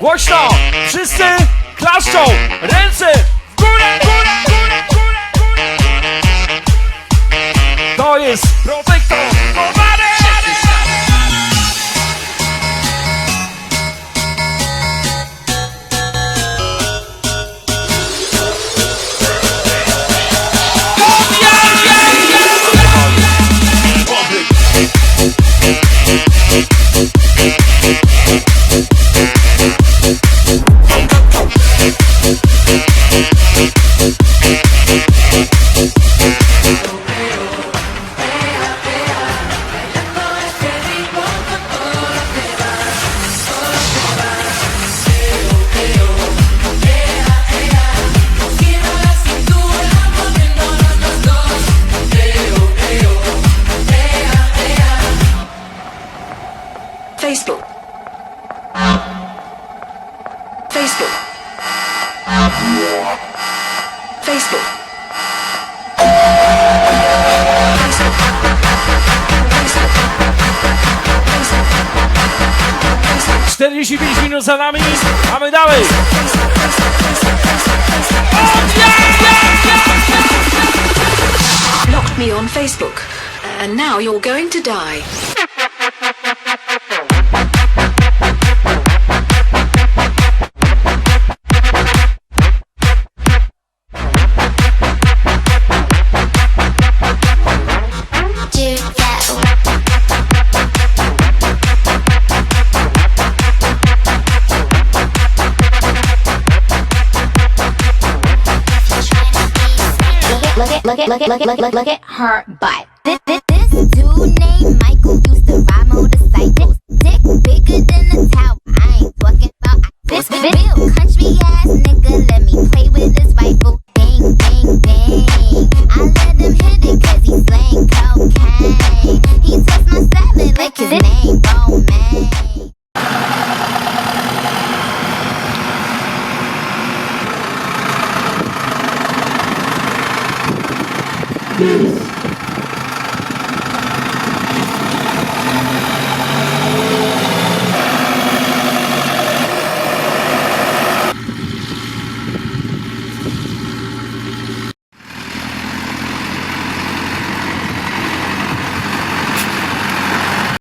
Głośno! Wszyscy klaszczą! Ręce w górę, górę, górę, górę, górę! To jest protektor! Facebook. Facebook. Facebook. 45 minut za nami, mamy dalej! Blocked me on Facebook, and now you're going to die. Look at her butt. This dude named Michael used to ride motorcycles. Dick bigger than a tower. I ain't talking about this real country ass nigga. Let me play with his rifle. Bang, bang, bang. I let him hit it cause he slang cocaine. He touched my salad like his name, Romaine. This